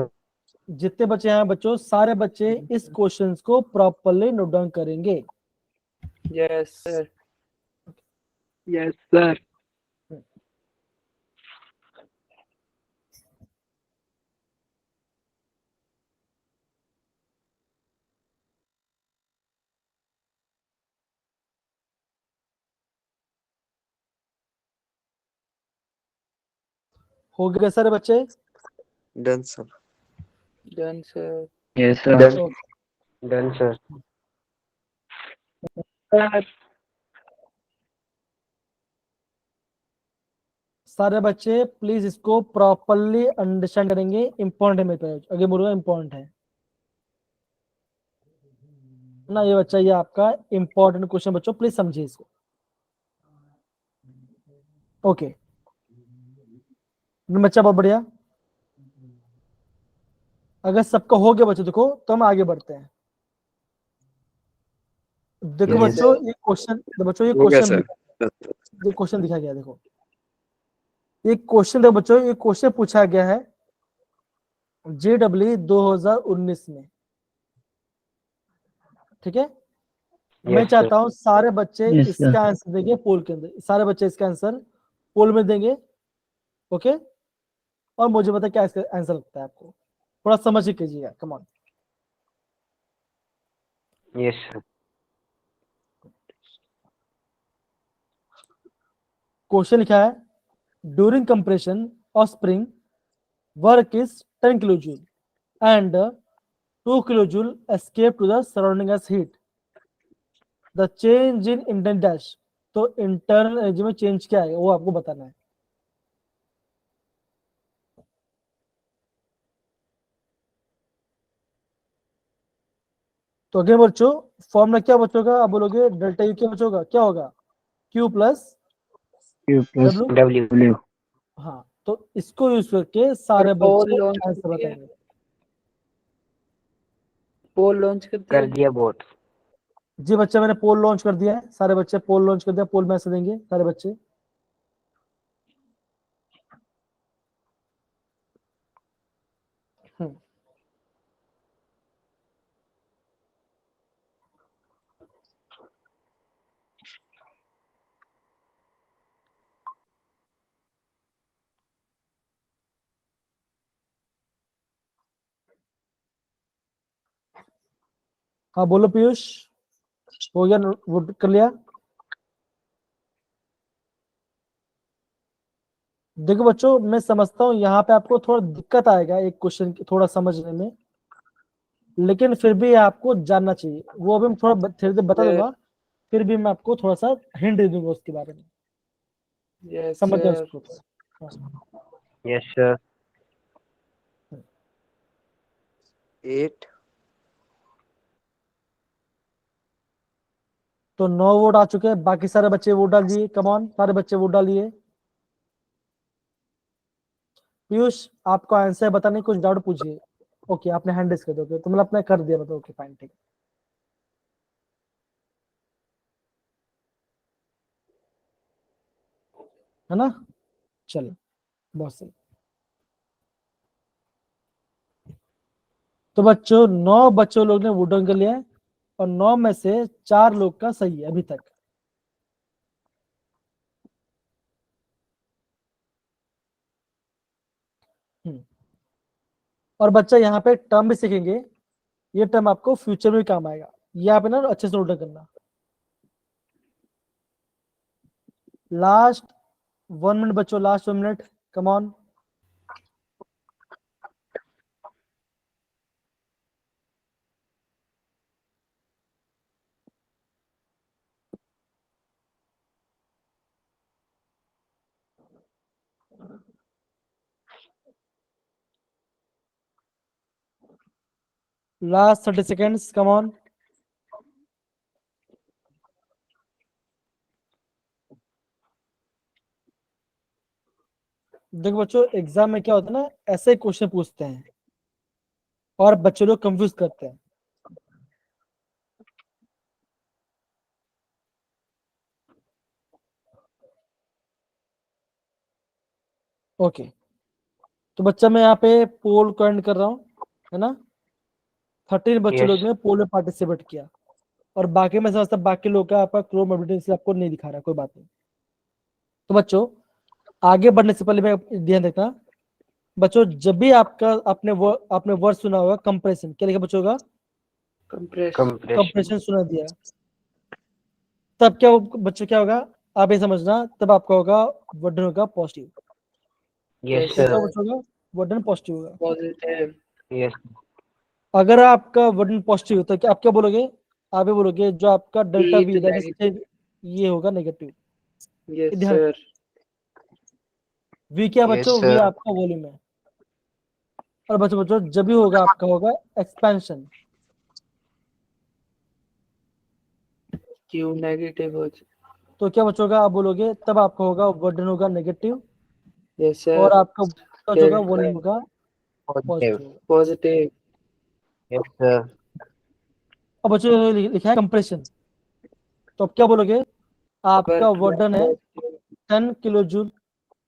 जितने बच्चे हैं बच्चों, सारे बच्चे इस क्वेश्चंस को प्रॉपर्ली नोट डाउन करेंगे। Yes, sir. यस सर हो गए सारे बच्चे, Done, sir. Done, sir. Yes sir Done. Done, sir. सारे बच्चे प्लीज इसको प्रॉपर्ली अंडरस्टैंड करेंगे, इंपॉर्टेंट है मेरे पे, आगे बोलूंगा इंपॉर्टेंट है। ना ये बच्चा, ये आपका इंपॉर्टेंट क्वेश्चन बच्चों, प्लीज समझिए इसको। ओके बच्चा, बहुत बढ़िया। अगर सबका हो गया बच्चों, देखो तो हम आगे बढ़ते हैं। देखो Yes, बच्चों, ये क्वेश्चन, बच्चों ये हो गया क्वेश्चन, सर। ये क्वेश्चन दिखा गया, देखो ये क्वेश्चन, देखो बच्चों ये क्वेश्चन पूछा गया है JEE 2019 में, ठीक है। मैं Yes, चाहता हूं सारे बच्चे yes, sir. इसका आंसर देंगे पोल के अंदर, सारे बच्चे इसका आंसर पोल में देंगे, ओके। और मुझे पता क्या इसका आंसर लगता है आपको, थोड़ा समझ के कीजिएगा, come on. yes, sir. Question लिखा है, during compression of spring work is 10 kilo joule and 2 kilo joule escape to the surrounding as heat, the change in internal dash. तो इंटरनल एनर्जी में चेंज क्या है वो आपको बताना है। तो अगेन बच्चों, फॉर्मूला क्या बचोगा, आप बोलोगे डेल्टा यू क्या बचोगा, क्या होगा, Q plus Q plus W। W W. हाँ, तो इसको यूज करके और सारे पोल बच्चे लॉन्च आंसर कर दिया, बताएंगे। पोल लॉन्च कर दिया। कर दिया बोट। जी बच्चे, मैंने पोल लॉन्च कर दिया है, सारे बच्चे पोल लॉन्च कर दिया, पोल में ऐसे देंगे सारे बच्चे। हम्म, हाँ बोलो पीयूष, हो गया, वोट कर लिया। देखो बच्चों, मैं समझता हूँ यहाँ पे आपको थोड़ा दिक्कत आएगा एक क्वेश्चन थोड़ा समझने में, लेकिन फिर भी आपको जानना चाहिए, वो अभी मैं थोड़ा धीरे धीरे बता दूंगा, फिर भी मैं आपको थोड़ा सा हिंट दे दूंगा उसके बारे में, यस समझ जाओ सर। उसको। हाँ। Yes, sir. 8. तो 9 वोट आ चुके हैं, बाकी सारे बच्चे वोट डाल दिए, कम ऑन, सारे बच्चे वोट डालिए। पीयूष, आपको आंसर बताने कुछ डाउट पूछिए। ओके, आपने हैंड रेज कर दिया, तो मतलब आपने कर दिया, बताओ, ओके फाइन, ठीक है ना। चलो, बहुत सही। तो बच्चों, 9 बच्चों लोग ने वोट डाउन कर लिया है, और 9 में से 4 लोग का सही है अभी तक। हम्म। और बच्चा यहाँ पे टर्म भी सीखेंगे, ये टर्म आपको फ्यूचर में भी काम आएगा, ये आप है ना अच्छे से नोट करना। लास्ट 1 मिनट बच्चों, last 1 minute, come on. Last 30 seconds, come on. देखो बच्चों, एग्जाम में क्या होता है ना, ऐसे क्वेश्चन पूछते हैं और बच्चे लोग कंफ्यूज करते हैं। ओके, तो बच्चा मैं यहाँ पे पोल को एंड कर रहा हूँ, है ना। 13 बच्चे Yes. लोग ने पोल में पार्टिसिपेट किया, और बाकी में समझता बाकी लोग का आपका क्रोम एविडेंस आपको नहीं दिखा रहा, कोई बात नहीं। तो बच्चों, आगे बढ़ने से पहले मैं ध्यान रखना बच्चों, जब भी आपका आपने वर्ड सुना होगा कंप्रेशन, क्या लिखा बच्चों का, कंप्रेशन। Compression. कंप्रेशन सुना दिया, तब क्या बच्चों क्या होगा, आप ये समझना, तब आपका होगा वर्डन होगा पॉजिटिव। Yes, यस क्या sir. सर। बच्चों होगा, वर्डन पॉजिटिव होगा। पॉजिटिव। Yes. अगर आपका वर्डन पॉजिटिव तो क्या आप क्या बोलोगे, आप ये बोलोगे जो आपका delta heat V that negative. Is, ये होगा नेगेटिव। यस ध्यान, सर। वी क्या Yes, बच्चों, वी sir. आपका वॉल्यूम है। और बच्चों बच्चों, जब भी होगा आपका होगा एक्सपेंशन, Q नेगेटिव हो जाए। तो क्या बचोगा, आप बोलोगे तब आपका होगा वर्डन होगा नेगेटिव यस और सर। आपका बचोगा डेल्टा वॉल्यूम होगा Positive. Positive. Positive. Yes, sir. अब बच्चों लिखा है कंप्रेशन, तो अब क्या बोलोगे, आपका वर्क वर्डन है 10 किलो जूल,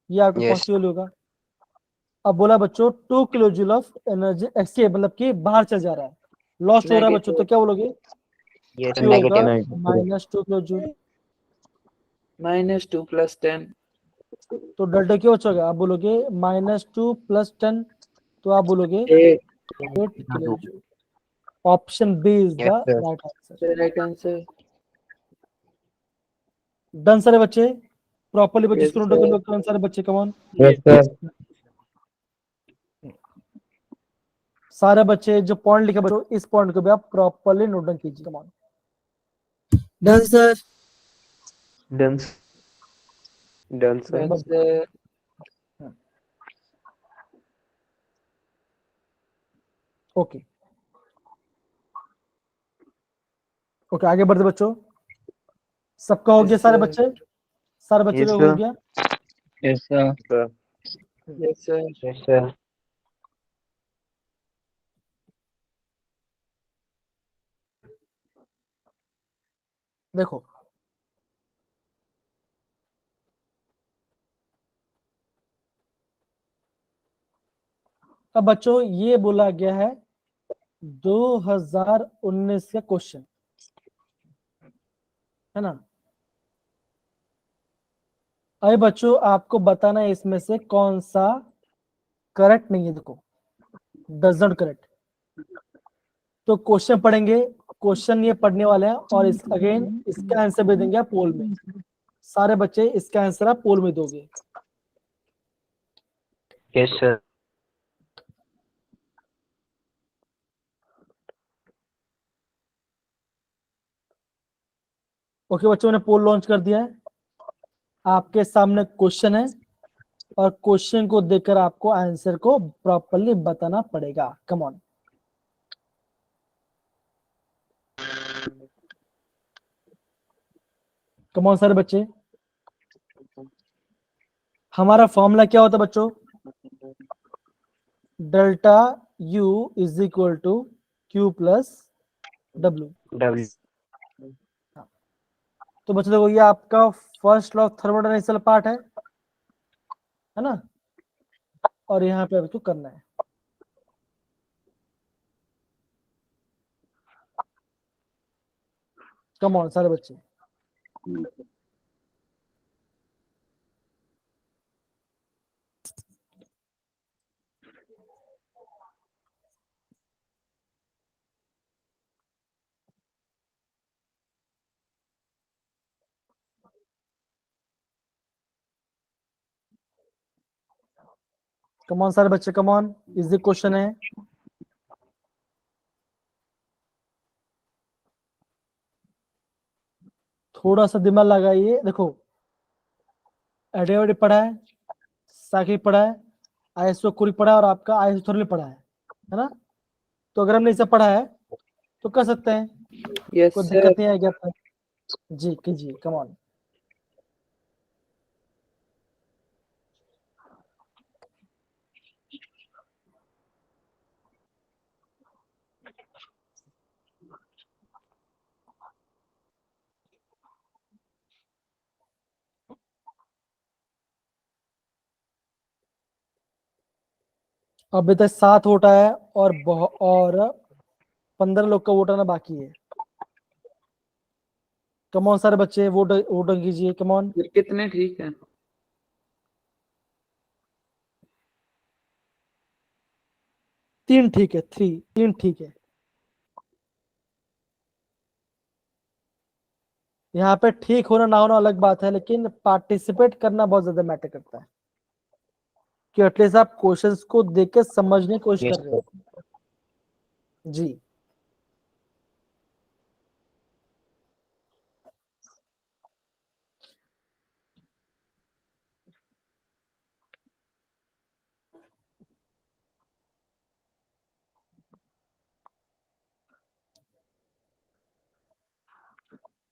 ये आपको Yes. पॉसिबल होगा। अब बोला बच्चों 2 kilo joule of energy escape, मतलब कि बाहर चल जा रहा है, लॉस्ट हो रहा है बच्चों, तो क्या बोलोगे, Yes, Q होगा negative. -2 kilo joule. -2 + 10। तो डेल्टा क्या बचोगा, आप बोलोगे -2 + 10, तो आप बोलोगे 8। 8 kilo joule. Option B is the Yes, sir. Right answer. Right answer. Done सारे बच्चे, प्रॉपर्ली बच्चे Yes, इसको नोट कर sir. लो, डन सारे बच्चे, कम ऑन Yes, sir. सारे बच्चे जो पॉइंट लिखे बच्चों, इस पॉइंट को भी आप प्रॉपर्ली नोट डाउन कीजिए, come on. Done, sir. Done. Done, sir. Done, sir. Okay okay, आगे बढ़ते बच्चों, सबका हो Yes, गया, सारे sir. बच्चे, सारे बच्चे Yes, का हो sir. गया। Yes, sir. Yes, sir. Yes, sir. देखो अब बच्चों ये बोला गया है 2019 का क्वेश्चन है ना। अरे बच्चों आपको बताना है इसमें से कौन सा करेक्ट नहीं है, देखो डज नॉट करेक्ट। तो क्वेश्चन पढ़ेंगे, क्वेश्चन ये पढ़ने वाले हैं और इस अगेन इसका आंसर भी देंगे आप पोल में, सारे बच्चे इसका आंसर आप पोल में दोगे। Yes, sir. ओके बच्चों, ने पोल लॉन्च कर दिया है, आपके सामने क्वेश्चन है और क्वेश्चन को देखकर आपको आंसर को प्रॉपर्ली बताना पड़ेगा, कम ऑन। कम ऑन सारे बच्चे, हमारा फॉर्मूला क्या होता है बच्चों, delta U is equal to Q plus W। W. तो बच्चों देखो ये आपका फर्स्ट लॉ थर्मोडायनेमिक्स पार्ट है ना, और यहाँ पे आपको करना है। कम ऑन सारे बच्चे, कम ऑन सारे बच्चे, कम ऑन, इजी क्वेश्चन है। थोड़ा सा दिमाग लगाइए, देखो एडियाबेटिक पढ़ा है, साकी पढ़ा है, आईएसओ कुरी पढ़ा है और आपका आईएसओ थोरली पढ़ा है ना। तो अगर हमने इसे पढ़ा है तो कर सकते हैं, Yes, कोई sir. दिक्कत नहीं आएगी आपको। जी कीजिए, कम ऑन। अभी तक 7 वोट आया है और 15 लोग का वोट आना बाकी है। कम ऑन सारे बच्चे, वोट वोट कीजिए, कम ऑन। फिर कितने ठीक है? 3 ठीक है, 3 ठीक है। यहाँ पे ठीक होना ना होना अलग बात है, लेकिन पार्टिसिपेट करना बहुत ज्यादा मैटर करता है कि एटलीस्ट आप क्वेश्चंस को देख के समझने की कोशिश Yes, कर रहे sir. हो। जी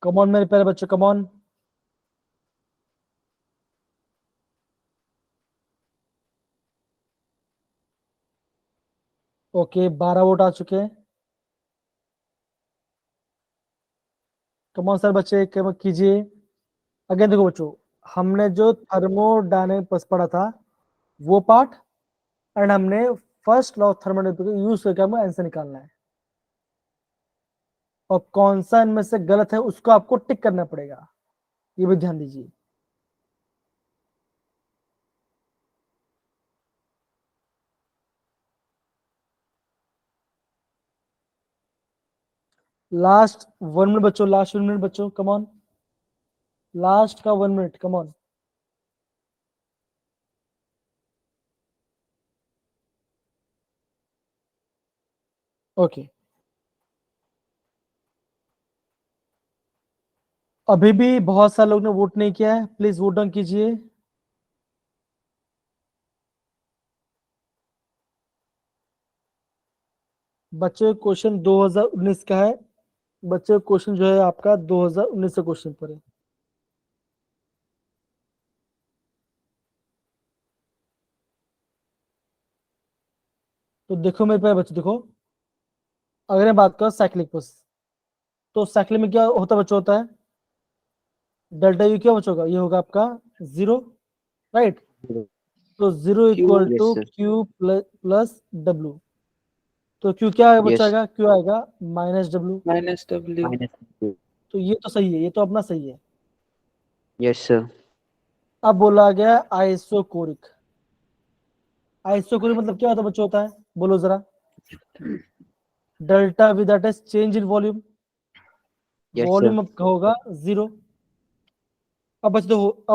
कम ऑन मेरे प्यारे बच्चों, कम ऑन। ओके, 12 वोट आ चुके हैं। कम ऑन सर बच्चे, कम कीजिए। अगेन देखो बच्चों, हमने जो थर्मोडायनेमिक्स पढ़ा था वो पार्ट, एंड हमने first law of thermodynamics use करके हमें आंसर निकालना है, और कौन सा इनमें से गलत है उसको आपको टिक करना पड़ेगा, ये भी ध्यान दीजिए। लास्ट 1 मिनट बच्चों, लास्ट 1 मिनट बच्चों, कम ऑन, लास्ट का 1 मिनट, कम ऑन। ओके, अभी भी बहुत सारे लोग ने वोट नहीं किया है, प्लीज वोट डाउन कीजिए। बच्चों क्वेश्चन 2019 का है, बच्चों क्वेश्चन जो है आपका 2019 से क्वेश्चन पर है। तो देखो मेरे प्यारे बच्चों, देखो अगर मैं बात करूं साइक्लिक बस, तो साइक्लिक में क्या होता बच्चों, होता है डेल्टा यू, क्या बच्चों होगा, ये होगा आपका 0, राइट। तो 0 equal Yes, to sir. Q plus W. तो क्यू क्या आएगा बच्चों, Yes. आएगा क्यू आएगा माइनस डब्ल्यू। -W. तो ये तो सही है, ये तो अपना सही है। Yes, sir. अब बोला गया आइसोकोरिक। आइसोकोरिक मतलब क्या होता है बच्चों, होता है, बोलो जरा। Delta with that is change in volume, Yes, sir. Volume आपका होगा 0। अब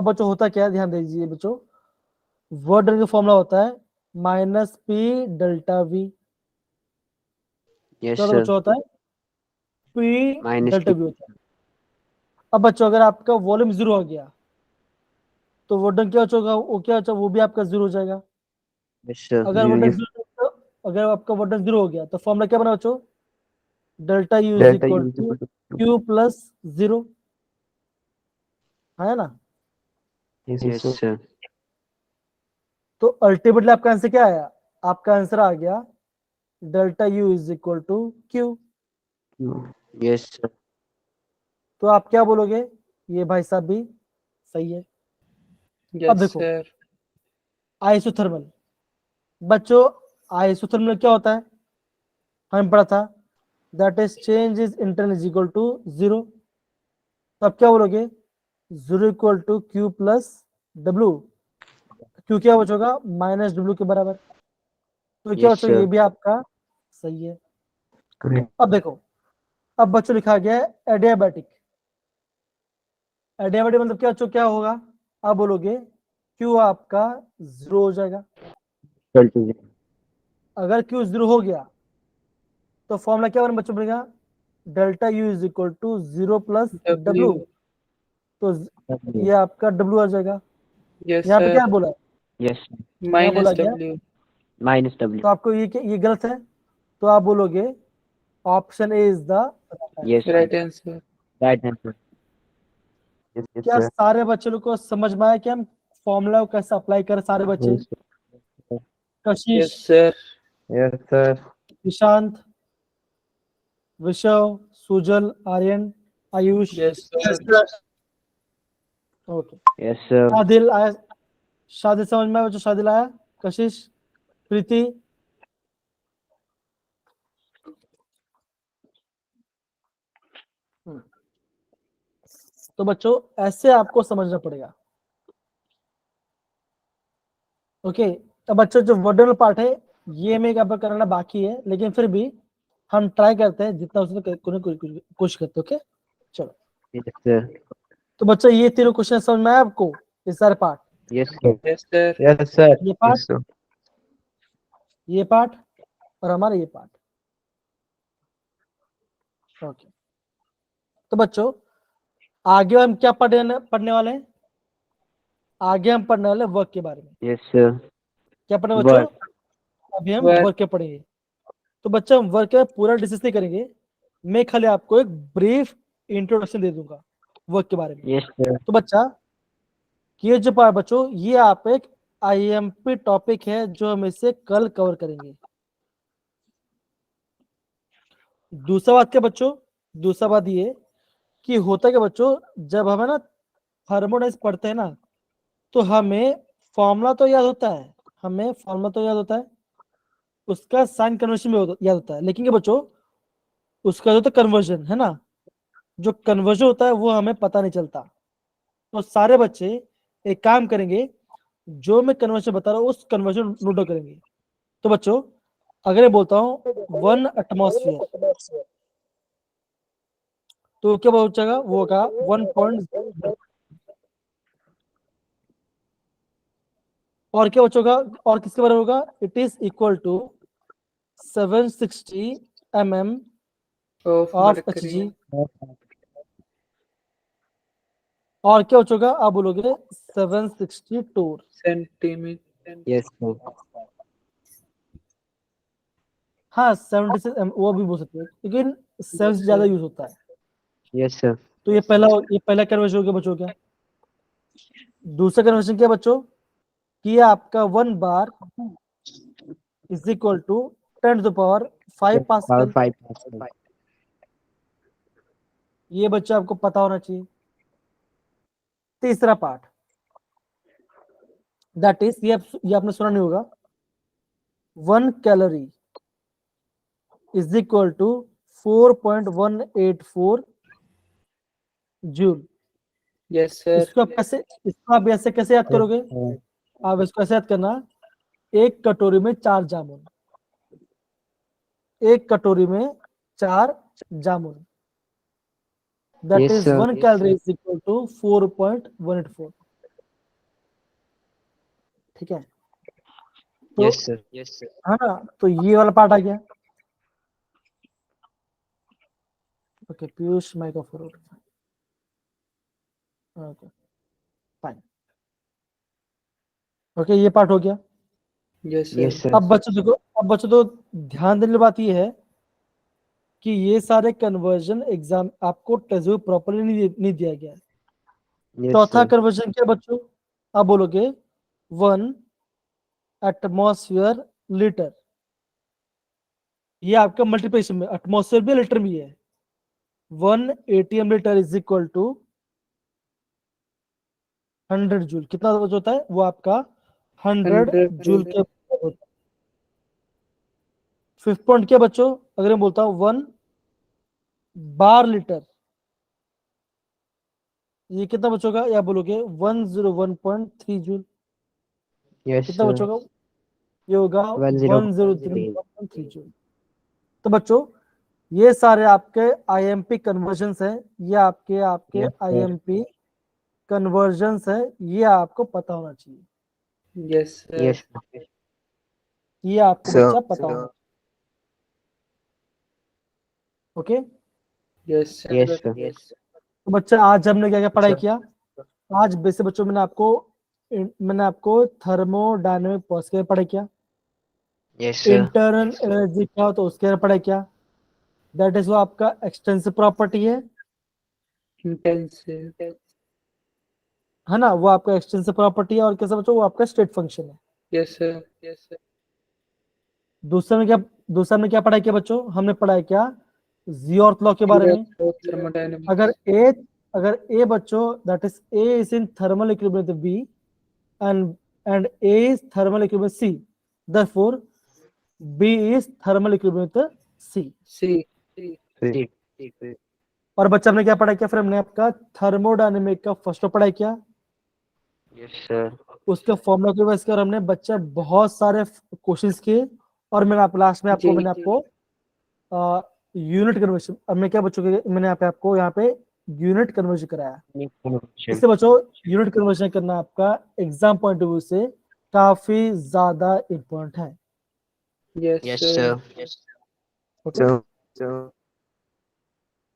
बच्चों होता क्या है, ध्यान दीजिए बच्चों, वर्क डन का फॉर्मूला होता है minus P delta V. Yes, क्या होता है sir. बच्चों, होता है P Minus delta P. V होता है। अब बच्चों अगर आपका वॉल्यूम 0 हो गया तो वर्क डन क्या होगा, वो क्या होगा, वो भी आपका 0 हो जाएगा। Yes, sir. अगर Zero. Work Yes. डन, अगर आपका वर्क डन 0 हो गया तो फॉर्मूला क्या बना बच्चों, delta U is Delta equal U is to equal to Q. Q plus 0, है ना। Yes, sir. तो अल्टीमेटली आपका आंसर क्या आया, आपका आंसर आ गया delta U is equal to Q. Q. Yes, sir. तो आप क्या बोलोगे, ये भाई साहब भी सही है। अब Yes, देखो sir. आइसोथर्मल, बच्चों आइसोथर्मल क्या होता है, हमें पढ़ा था, that is change is internal is equal to 0। तो आप क्या बोलोगे, 0 equal to Q plus W. Q क्या बचोगा, माइनस डब्ल्यू के बराबर। तो क्या Yes, बचोगा, ये sir. भी आपका सही है। Correct. अब देखो, अब बच्चों लिखा गया है एडियाबैटिक। एडियाबैटिक मतलब क्या बच्चों, क्या होगा, आप बोलोगे क्यू आपका 0 हो जाएगा। Equal to zero. अगर क्यू 0 हो गया तो फॉर्मूला क्या बना बच्चों, बनेगा delta U is equal to 0 plus W. W. तो W. ये आपका डब्ल्यू आ जाएगा। Yes, यहाँ पे sir. क्या बोला, Yes. Sir. यहाँ बोला Minus गया, W. Minus W. तो आपको ये गलत है, तो आप बोलोगे option A is the Yes. Sir. Right answer. Right answer. Yes. Yes, क्या sir. सारे बच्चों को समझ में आया कि हम फॉर्मूला को कैसे अप्लाई करें, सारे बच्चे, Yes, sir. कशिश, Yes, sir. Yes, sir. Nishant, Vishwa, Sujal, Aryan, Ayush, Yes, sir. Okay. Yes, sir. Shadil आया, शादिल समझ में आया बच्चों, शादिल आया, कशिश, प्रीति, तो बच्चों ऐसे आपको समझना पड़ेगा। ओके, तो बच्चों जो वर्डल पार्ट है ये हमें यहाँ पर करना बाकी है, लेकिन फिर भी हम ट्राई करते हैं जितना उसने कोशिश करते हैं। ओके चलो, Yes, sir. तो बच्चों ये तीनों क्वेश्चन समझ में आया आपको, ये सारे part, Yes, sir. Yes, sir. Yes, sir. ये पार्ट, Yes, sir. ये पार्ट और हमारा ये पार्ट। ओके, तो बच्चों आगे हम क्या पढ़ने वाले हैं, आगे हम पढ़ने वाले वर्क के बारे में। Yes, sir. क्या पढ़ने बच्चों, Work. अभी हम Work. वर्क के पढ़ेंगे। तो बच्चों हम वर्क का पूरा डिस्कस नहीं करेंगे, मैं खाली आपको एक ब्रीफ इंट्रोडक्शन दे दूंगा वर्क के बारे में। Yes, sir. तो बच्चा ये जो पार्ट बच्चों, ये आप एक आईएमपी टॉपिक है जो हम इसे कल कवर करेंगे। दूसरा बात क्या बच्चों, दूसरा बात ये कि होता क्या बच्चों, जब हमें ना थर्मोडाइनमिक्स पढ़ते हैं ना, तो हमें फॉर्मूला तो याद होता है, हमें फॉर्मूला तो याद होता है, उसका साइन कन्वर्शन भी याद होता है, लेकिन क्या बच्चों, उसका जो तो कन्वर्जन है ना, जो कन्वर्जन होता है वो हमें पता नहीं चलता। तो सारे बच्चे एक काम करेंगे, जो मैं कन्वर्जन बता रहा हूँ उस कन्वर्जन नोट डाउन करेंगे। तो बच्चों अगर मैं बोलता हूँ 1 एटमॉस्फेयर, तो क्या पहुंचेगा, वो होगा 1. और क्या बचोगा, और किसके बराबर होगा, it is equal to 760 mm Of of mercury. Hg। और क्या बचोगा, आप बोलोगे 760 टोर। Centimeter. Yes, sir. हाँ 76 वो भी बोल सकते हैं, लेकिन 7 से ज्यादा यूज होता है। Yes, sir. तो ये पहला कन्वर्जन हो गया बच्चों। क्या दूसरा कन्वर्जन क्या बच्चों, कि आपका 1 bar is equal to 10⁵ Power pascal. 5 Pascal. ये बच्चा आपको पता होना चाहिए। तीसरा पार्ट दैट इज, ये आपने सुना नहीं होगा, 1 calorie is equal to 4.184 joule. Yes, sir. इसको आप ऐसे कैसे याद करोगे, आप इसको ऐसे याद करना, एक कटोरी में 4 जामुन, एक कटोरी में 4 जामुन, that Yes, is sir. 1 calorie is equal to 4.184। ठीक है, तो Yes, sir. Yes, sir. है ना, तो ये वाला पार्ट आ गया। Okay Piyush microphone, okay fine, okay ये पार्ट हो गया। Yes, sir. Yes, sir. अब बच्चों देखो, अब बच्चों तो ध्यान देने वाली बात ये है कि ये सारे कन्वर्जन एग्जाम आपको टेस्ट में प्रॉपरली नहीं दिया गया है। Yes, चौथा sir. कन्वर्जन क्या बच्चों, आप बोलोगे 1 एटमॉस्फेयर लीटर, ये आपका मल्टीप्लिकेशन में एटमॉस्फेयर भी लीटर भी है। 1 ATM litre is equal to 100 joule. कितना बच्चों होता है, वो आपका 100 जूल 100. के बराबर होता है। फिफ्थ पॉइंट क्या बच्चों, अगर मैं बोलता हूँ 1 बार लीटर, ये कितना बच्चों का, या बोलोगे 101.3 जूल। Yes, कितना sir. बच्चों का, ये होगा 103. 103.3 जूल। तो बच्चों ये सारे आपके आईएमपी कन्वर्जन्स हैं, ये आपके आपके Yes, sir. आईएमपी कन्वर्जन्स है, ये आपको पता होना चाहिए, Yes, sir. Yes, sir. ये आपको Sir. बच्चा पता होना चाहिए। Okay, Yes, sir. Yes, sir. तो बच्चा आज हमने क्या क्या पढ़ाई किया, आज वैसे बच्चों मैंने आपको थर्मोडायनेमिक प्रोसेस के बारे में पढ़ाई किया, Yes, sir. इंटरनल एनर्जी क्या हो तो उसके बारे में पढ़ाई किया, दैट इज वो आपका एक्सटेंसिव प्रॉपर्टी Intensive. है ना, वो आपका एक्सटेंसिव प्रॉपर्टी है, और कैसे बच्चों वो आपका स्टेट फंक्शन है। Yes, sir. Yes, sir. दूसरा में क्या पढ़ाई किया बच्चों, हमने पढ़ाई किया जियोर्थ लॉ के बारे में। Of thermodynamics. अगर ए अगर ए बच्चों that is A is in thermal equilibrium with B and A is thermal equilibrium with C, therefore B is thermal equilibrium with C. C. See. और बच्चा हमने क्या पढ़ाई किया, फिर हमने आपका थर्मोडायनेमिक का फर्स्ट पढ़ाई किया, Yes, sir. उसके फॉर्मूला के बेस कर हमने बच्चा बहुत सारे क्वेश्चंस किए, और मैंने आप लास्ट में जी। मैंने आपको यूनिट कन्वर्जन, अब मैं क्या बच्चों के मैंने आपको यहाँ पे यूनिट कन्वर्जन कराया। Conversion. इससे बच्चों यूनिट कन्वर्जन करना आपका एग्जाम पॉइंट ऑफ व्यू से काफी ज्यादा इम्पोर्टेंट है। Yes, Yes, sir. sir. Okay, Sir.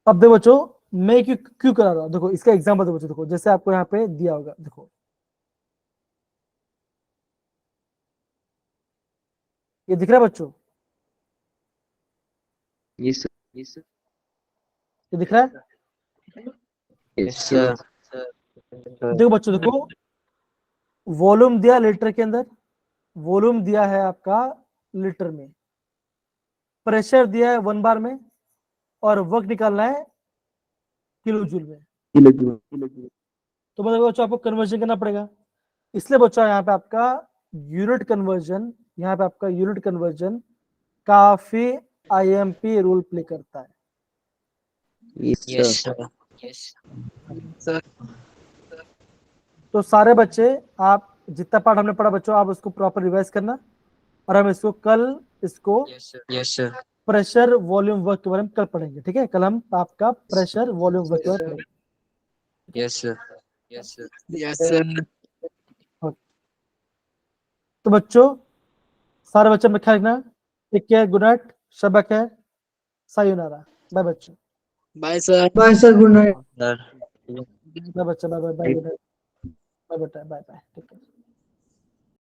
अब देखो बच्चों मैं क्यों क्यों करा रहा हूँ, देखो इसका एग्जाम्पल देखो बच्चों, देखो जैसे आपको यहाँ पे दिया होगा, देखो ये दिख रहा है बच्चों, Yes, sir. Yes, sir. ये दिख रहा है, Yes, sir. देखो बच्चों, देखो वॉल्यूम दिया लीटर के अंदर, वॉल्यूम दिया है आपका लीटर में, प्रेशर दिया है 1 बार में, और वर्क निकालना है किलो जूल में। तो मतलब बच्चों आपको कन्वर्जन करना पड़ेगा, इसलिए बच्चों यहाँ पे आपका यूनिट कन्वर्जन, यहाँ पे आपका यूनिट कन्वर्जन काफी आईएमपी रोल प्ले करता है। Yes, sir. Yes, sir. तो सारे बच्चे, आप जितना पार्ट हमने पढ़ा बच्चों, आप उसको प्रॉपर रिवाइज करना, और हम इसको कल इसको Yes, sir. Yes, sir. Pressure volume work के बारे में कल पढ़ेंगे। ठीक है, कल हम आपका प्रेशर वॉल्यूम वर्क के बारे में पढ़ेंगे। Yes, sir. Yes, sir. Yes, sir. तो बच्चों सारे बच्चे में ख्याल रखना। टेक केयर, गुड नाइट, शब खैर, सायोनारा, बाय बच्चों। Bye, sir. Bye sir, good night. Sir. Bye बच्चा, bye bye, bye good night, bye बेटा, बाय बाय, टेक केयर।